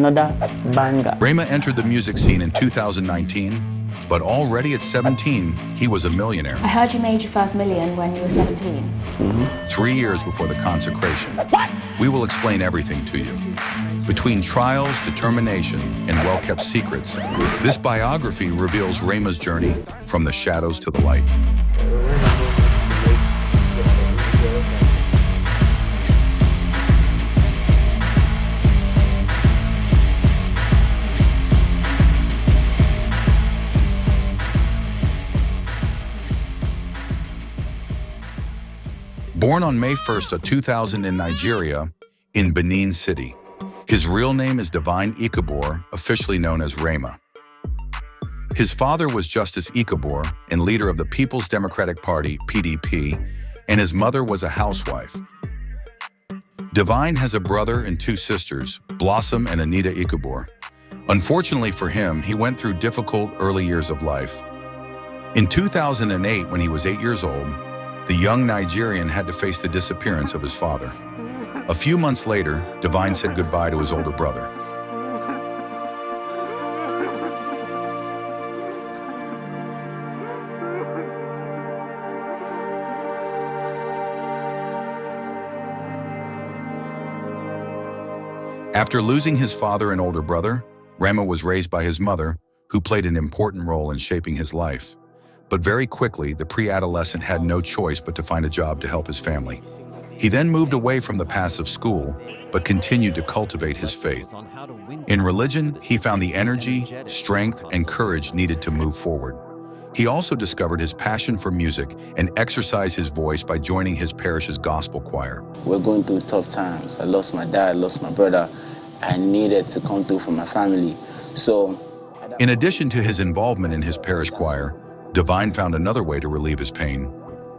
another banger. Rema entered the music scene in 2019, but already at 17, he was a millionaire. I heard you made your first million when you were 17. 3 years before the consecration. We will explain everything to you. Between trials, determination, and well-kept secrets, this biography reveals Rema's journey from the shadows to the light. Born on May 1st of 2000 in Nigeria, in Benin City. His real name is Divine Ikebor, officially known as Rema. His father was Justice Ikebor and leader of the People's Democratic Party, PDP, and his mother was a housewife. Divine has a brother and 2 sisters, Blossom and Anita Ikebor. Unfortunately for him, he went through difficult early years of life. In 2008, when he was 8 years old, the young Nigerian had to face the disappearance of his father. A few months later, Divine said goodbye to his older brother. After losing his father and older brother, Rema was raised by his mother, who played an important role in shaping his life. But very quickly, the pre-adolescent had no choice but to find a job to help his family. He then moved away from the passive school, but continued to cultivate his faith. In religion, he found the energy, strength, and courage needed to move forward. He also discovered his passion for music and exercised his voice by joining his parish's gospel choir. We're going through tough times. I lost my dad, I lost my brother. I needed to come through for my family. In addition to his involvement in his parish choir, Divine found another way to relieve his pain: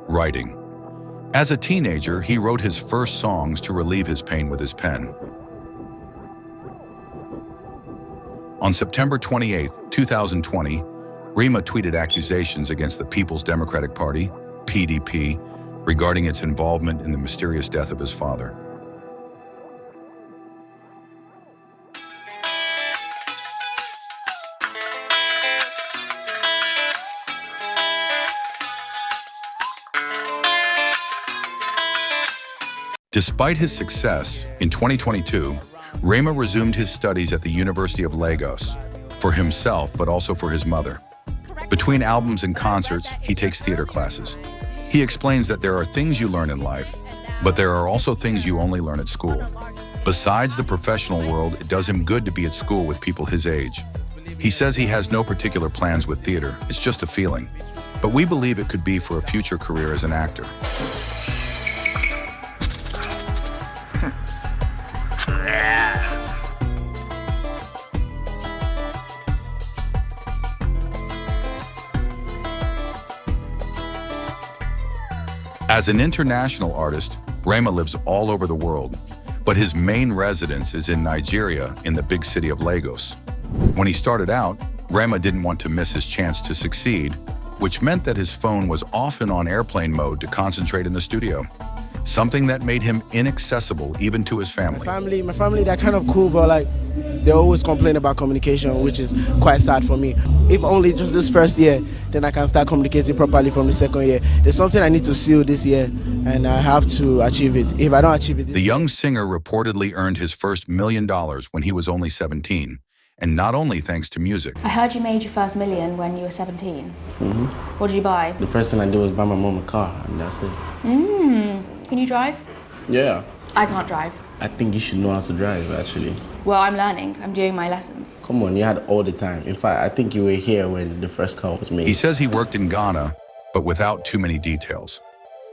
writing. As a teenager, he wrote his first songs to relieve his pain with his pen. On September 28, 2020, Rema tweeted accusations against the People's Democratic Party, PDP, regarding its involvement in the mysterious death of his father. Despite his success, in 2022, Rema resumed his studies at the University of Lagos, for himself but also for his mother. Between albums and concerts, he takes theater classes. He explains that there are things you learn in life, but there are also things you only learn at school. Besides the professional world, it does him good to be at school with people his age. He says he has no particular plans with theater, it's just a feeling. But we believe it could be for a future career as an actor. As an international artist, Rema lives all over the world, but his main residence is in Nigeria, in the big city of Lagos. When he started out, Rema didn't want to miss his chance to succeed, which meant that his phone was often on airplane mode to concentrate in the studio, something that made him inaccessible even to his family. My family, they're kind of cool, but they always complain about communication, which is quite sad for me. If only just this first year, then I can start communicating properly from the second year. There's something I need to seal this year, and I have to achieve it. If I don't achieve it... The young singer reportedly earned his first $1 million when he was only 17, and not only thanks to music. I heard you made your first million when you were 17. What did you buy? The first thing I did was buy my mom a car, and that's it. Can you drive? Yeah. I can't drive. I think you should know how to drive, actually. Well, I'm learning. I'm doing my lessons. Come on, you had all the time. In fact, I think you were here when the first car was made. He says he worked in Ghana, but without too many details.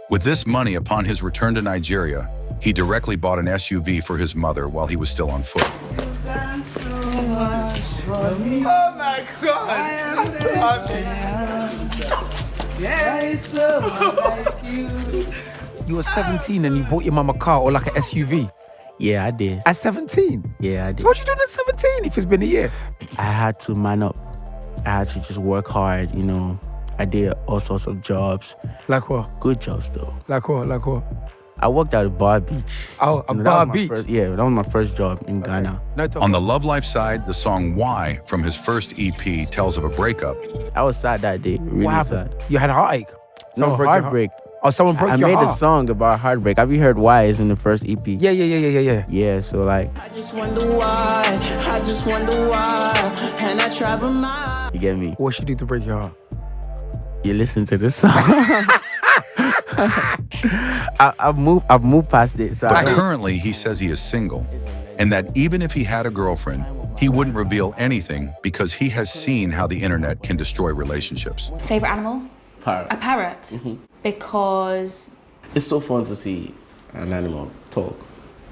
With this money, upon his return to Nigeria, he directly bought an SUV for his mother while he was still on foot. Oh my God! I am so happy. Yeah, so like you. You were 17 and you bought your mum a car or like an SUV? Yeah, I did. At 17? Yeah, I did. So what you doing at 17 if it's been a year? I had to man up. I had to just work hard, you know. I did all sorts of jobs. Like what? Good jobs, though. Like what? Like what? I worked at a bar beach. Oh, a You know, that bar was my beach. that was my first job in Ghana. No talk. On the love life side, the song Why from his first EP tells of a breakup. I was sad that day. Really What happened? sad. You had a heartache. No, Someone broke your heart. heartbreak. Oh, someone broke I your made heart. a song about heartbreak. Have you heard Why is in the first EP? Yeah. Yeah, so like, I just wonder why, and I travel miles. you get me? What should you do to break your heart? You listen to this song. I've moved past it. So But currently, he says he is single, and that even if he had a girlfriend, he wouldn't reveal anything because he has seen how the internet can destroy relationships. Favorite animal? Parrot. A parrot. Because, It's so fun to see an animal talk.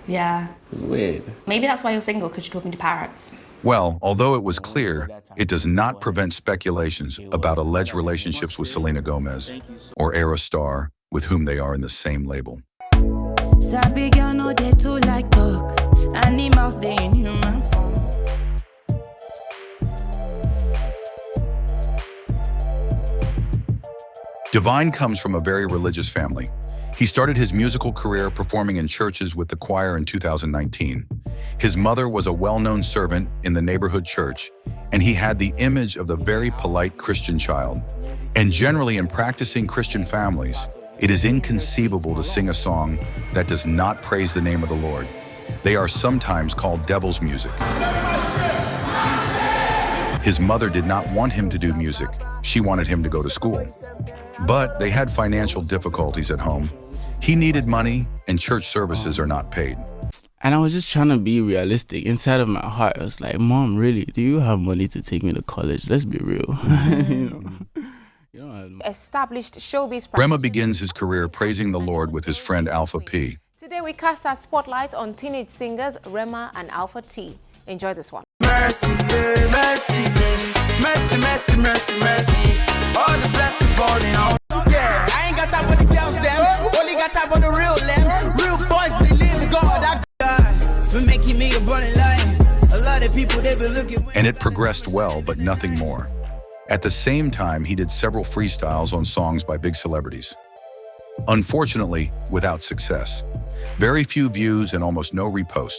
yeah. It's weird. Maybe that's why you're single, because you're talking to parrots. Well, although it was clear, it does not prevent speculations about alleged relationships with Selena Gomez or Era Star, with whom they are in the same label. Sabi girl no they too like dog. Animals they in human form. Divine comes from a very religious family. He started his musical career performing in churches with the choir in 2019. His mother was a well-known servant in the neighborhood church, and he had the image of the very polite Christian child. And generally in practicing Christian families, it is inconceivable to sing a song that does not praise the name of the Lord. They are sometimes called devil's music. His mother did not want him to do music. She wanted him to go to school. But they had financial difficulties at home. He needed money, and church services are not paid. And I was just trying to be realistic. Inside of my heart, I was like, Mom, really, do you have money to take me to college? Let's be real. You don't have Established showbiz Rema begins his career praising the Lord with his friend Alpha P. Today we cast our spotlight on teenage singers Rema and Alpha T. Enjoy this one. Mercy, yeah, mercy, yeah. Mercy, mercy, mercy, mercy. All the blessings falling on. Yeah, I ain't got time for the girls, them. Only got time for the real them. Real boys believe in God. I God for making me a burning light. A lot of people they been looking. And it progressed well, but nothing more. At the same time, he did several freestyles on songs by big celebrities. Unfortunately, without success. Very few views and almost no repost.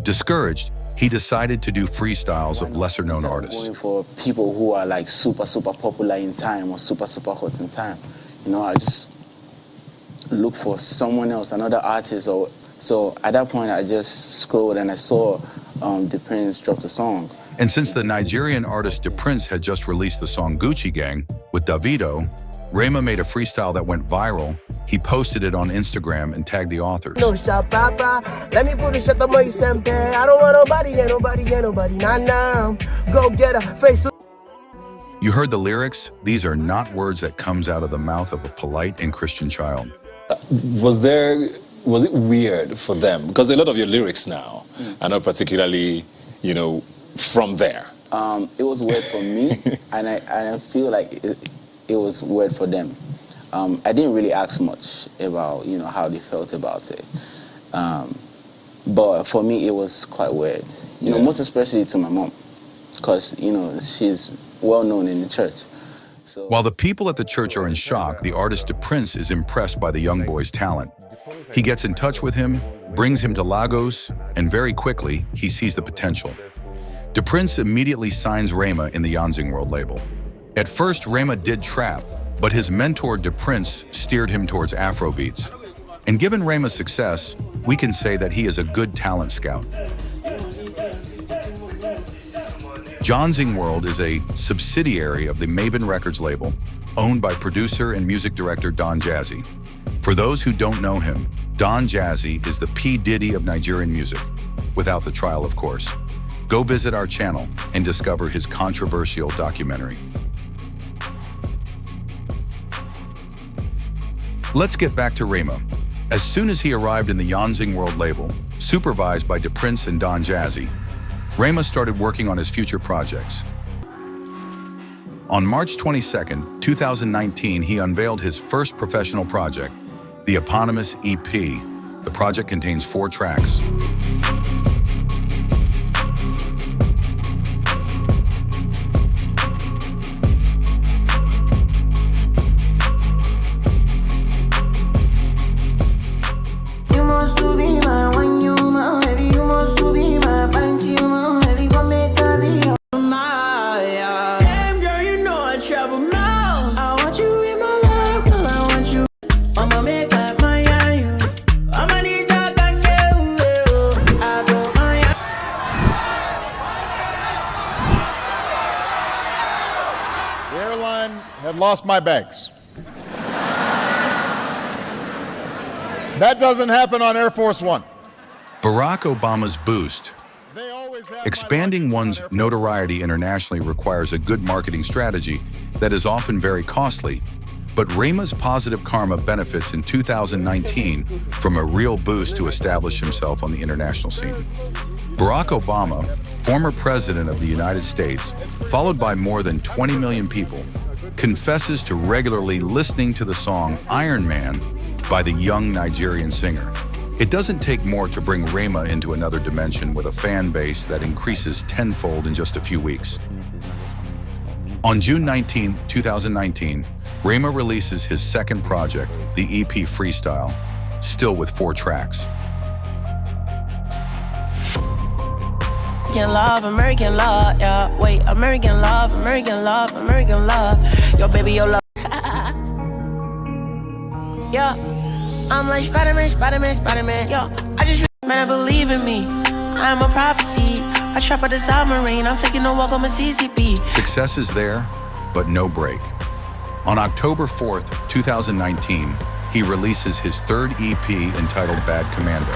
Discouraged, he decided to do freestyles of lesser-known artists. Going for people who are like super popular in time or super hot in time. You know, I just look for someone else, another artist. Or so at that point, I just scrolled and I saw the Prince dropped a song. And since the Nigerian artist Prince had just released the song Gucci Gang with Davido, Rema made a freestyle that went viral. He posted it on Instagram and tagged the authors. No shot, papa. Let me put a shot on my sempe. I don't want nobody, nah. Go get a face. You heard the lyrics? These are not words that comes out of the mouth of a polite and Christian child. Was it weird for them? Because a lot of your lyrics now are not particularly, from there. It was weird for me, and I feel like it was weird for them. I didn't really ask much about, how they felt about it. But for me, it was quite weird. Most especially to my mom, because, she's well known in the church. So While the people at the church are in shock, the artist Prince is impressed by the young boy's talent. He gets in touch with him, brings him to Lagos, and very quickly, he sees the potential. Prince immediately signs Rema in the Yanzing World label. At first, Rema did trap, but his mentor Prince steered him towards Afrobeats. And given Rema's success, we can say that he is a good talent scout. Yanzing World is a subsidiary of the Maven Records label, owned by producer and music director Don Jazzy. For those who don't know him, Don Jazzy is the P. Diddy of Nigerian music, without the trial, of course. Go visit our channel and discover his controversial documentary. Let's get back to Rema. As soon as he arrived in the Yanzing World label, supervised by Prince and Don Jazzy, Rema started working on his future projects. On March 22, 2019, he unveiled his first professional project, the eponymous EP. The project contains 4 tracks. lost my bags. That doesn't happen on Air Force One. Barack Obama's boost. Expanding one's notoriety internationally requires a good marketing strategy that is often very costly, but Rema's positive karma benefits in 2019 from a real boost to establish himself on the international scene. Barack Obama, former president of the United States, followed by more than 20 million people, confesses to regularly listening to the song Iron Man by the young Nigerian singer. It doesn't take more to bring Rema into another dimension with a fan base that increases tenfold in just a few weeks. On June 19, 2019, Rema releases his second project, the EP Freestyle, still with 4 tracks. American love, yeah. Wait, American love, American love, American love. Yo, baby, your love. Yeah, I'm like Spider-Man, Spider-Man, Spider-Man. Yo, I just man, I believe in me. I'm a prophecy. I trap at the submarine. I'm taking a walk on my CCP. Success is there, but no break. On October 4th, 2019, he releases his third EP entitled Bad Commando.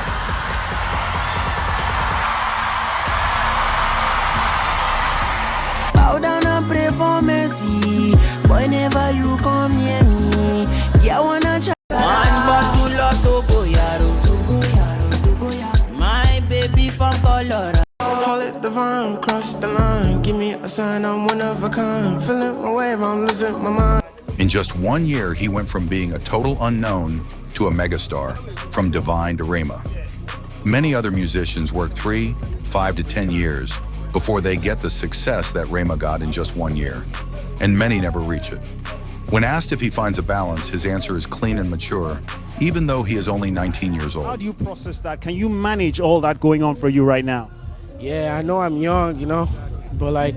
Pray for mercy whenever you come near me. Yeah, wanna try one bottle of Togo Yaro. My baby from Colorado. Hold it divine, cross the line. Give me a sign, I'm one of a kind. Feeling my wave, I'm losing my mind. In just 1 year, he went from being a total unknown to a megastar, from Divine to Rema. Many other musicians work 3, 5 to 10 years before they get the success that Rema got in just 1 year, and many never reach it. When asked if he finds a balance, his answer is clean and mature, even though he is only 19 years old. How do you process that? Can you manage all that going on for you right now? Yeah, I know I'm young, you know, but like,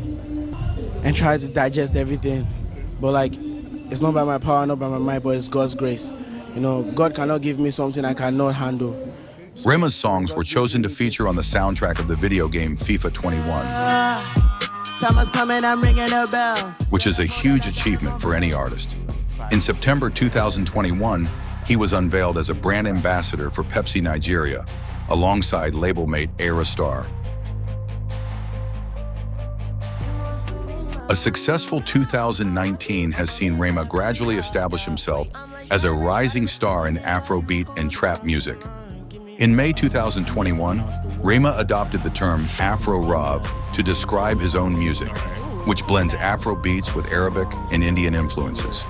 and try to digest everything. But like, it's not by my power, not by my might, but it's God's grace. You know, God cannot give me something I cannot handle. Rema's songs were chosen to feature on the soundtrack of the video game FIFA 21, Time is coming, I'm ringing a bell. which is a huge achievement for any artist. In September 2021, he was unveiled as a brand ambassador for Pepsi Nigeria, alongside label mate Aerostar. A successful 2019 has seen Rema gradually establish himself as a rising star in Afrobeat and trap music. In May 2021, Rema adopted the term Afro-Rav to describe his own music, which blends Afro beats with Arabic and Indian influences.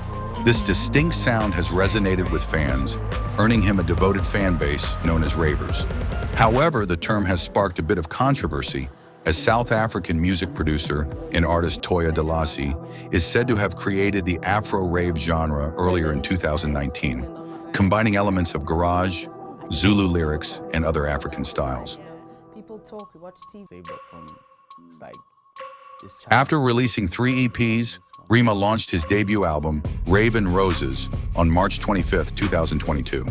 This distinct sound has resonated with fans, earning him a devoted fan base known as ravers. However, the term has sparked a bit of controversy, as South African music producer and artist Toya Dalasi is said to have created the Afro-Rave genre earlier in 2019, combining elements of garage, Zulu lyrics, and other African styles. After releasing 3 EPs, Rema launched his debut album, Raven Roses, on March 25, 2022.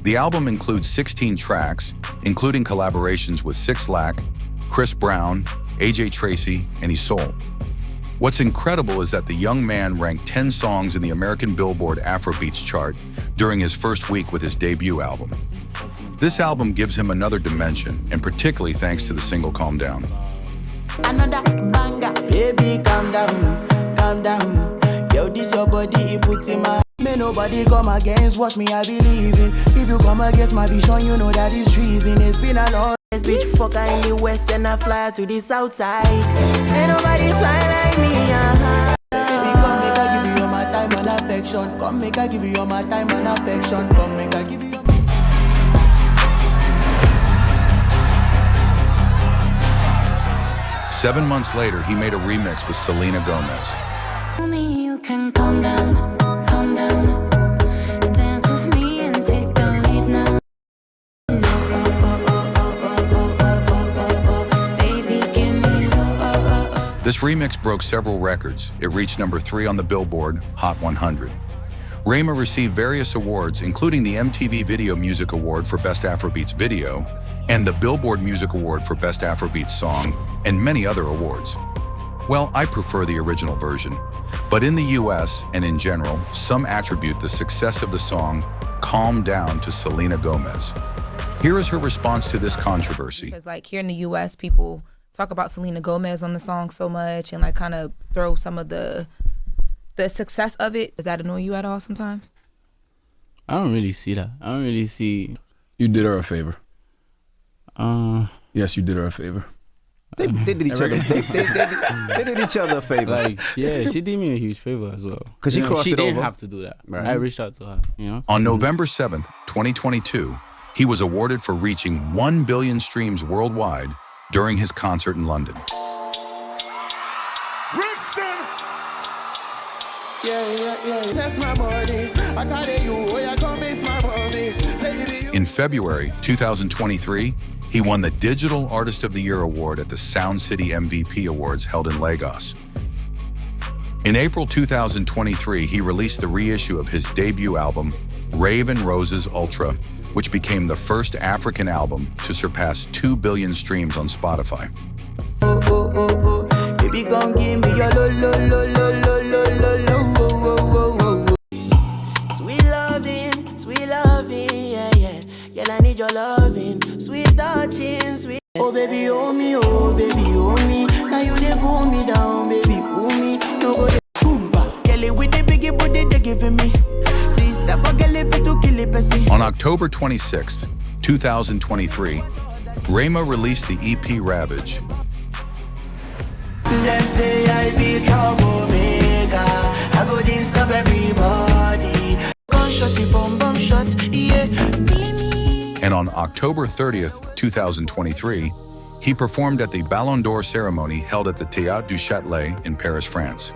The album includes 16 tracks, including collaborations with 6 Lack, Chris Brown, AJ Tracy, and Isoul. What's incredible is that the young man ranked 10 songs in the American Billboard Afrobeats chart during his first week with his debut album. This album gives him another dimension, and particularly thanks to the single CalmDown. Another banger, baby, calm down, calm down. Yo, this your body, it puts in my. May nobody come against what me I believe in. If you come against my vision, you know that it's treason. It's been a long bitch fucker in the west and I fly to the south side. Ain't nobody fly like me, Baby, come make I give you all my time and affection. Come make I give you all my time and affection. Come make I give you all my... 7 months later, he made a remix with Selena Gomez. Tell me you can calm down, calm down. Dance with me and take the lead now. Baby, give me This remix broke several records. It reached number 3 on the Billboard Hot 100. Rema received various awards, including the MTV Video Music Award for Best Afrobeats Video and the Billboard Music Award for Best Afrobeats Song, and many other awards. Well, I prefer the original version, But in the US and in general, some attribute the success of the song Calm Down to Selena Gomez. Here is her response to this controversy. Because like here in the US, people talk about Selena Gomez on the song so much and like kind of throw some of the success of it. Does that annoy you at all sometimes? I don't really see that. I don't really see. You did her a favor. Yes, you did her a favor. They did each other. They did each other a favor. Like, yeah, she did me a huge favor as well. Because she crossed it over. She didn't have to do that. Right. I reached out to her, you know? On November 7th, 2022, he was awarded for reaching 1 billion streams worldwide during his concert in London. In February 2023, he won the Digital Artist of the Year award at the Sound City MVP Awards held in Lagos. In April 2023, he released the reissue of his debut album, Rave and Roses Ultra, which became the first African album to surpass 2 billion streams on Spotify. Baby, gon' give me your lo lo lo lo lo lo lo lo wo wo wo wo. Sweet loving, yeah yeah. Girl, I need your loving, sweet touching, sweet. Oh baby, oh me, oh baby, oh me. Now you dey cool me down, baby, cool me. No go dey boomba. Girl, with the biggie booty they giving me. This type of girl if to kill it, pussy. On October 26, 2023, Rema released the EP Ravage. Them say I be troublemaker. I go disturb everybody. Gunshot from bomb shot, yeah. And on October 30th, 2023, he performed at the Ballon d'Or ceremony held at the Théâtre du Châtelet in Paris, France.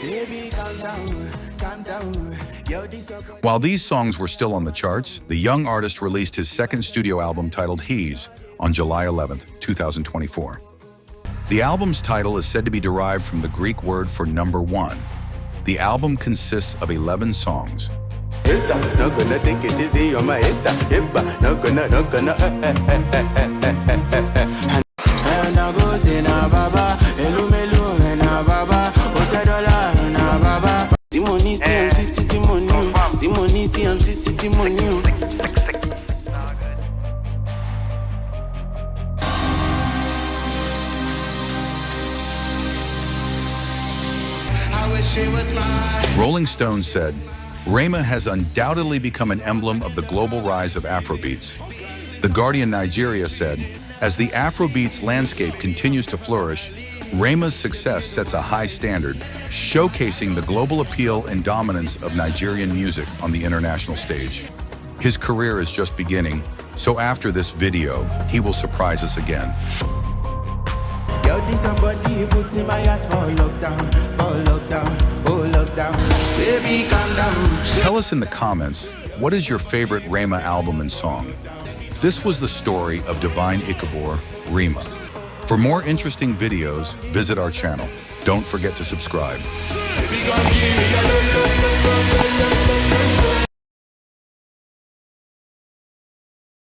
Baby, calm down, calm down. While these songs were still on the charts, the young artist released his second studio album titled He's on July 11th, 2024. The album's title is said to be derived from the Greek word for number one. The album consists of 11 songs. Rolling Stone said, Rema has undoubtedly become an emblem of the global rise of Afrobeats. The Guardian Nigeria said, as the Afrobeats landscape continues to flourish, Rema's success sets a high standard, showcasing the global appeal and dominance of Nigerian music on the international stage. His career is just beginning, so after this video, he will surprise us again. Yo, this somebody puts in my heart for lockdown, oh lockdown. Baby, calm down. Tell us in the comments, what is your favorite Rema album and song? This was the story of Divine Ichabor, Rema. For more interesting videos, visit our channel. Don't forget to subscribe. Baby, gon' give me your lo, lo, lo.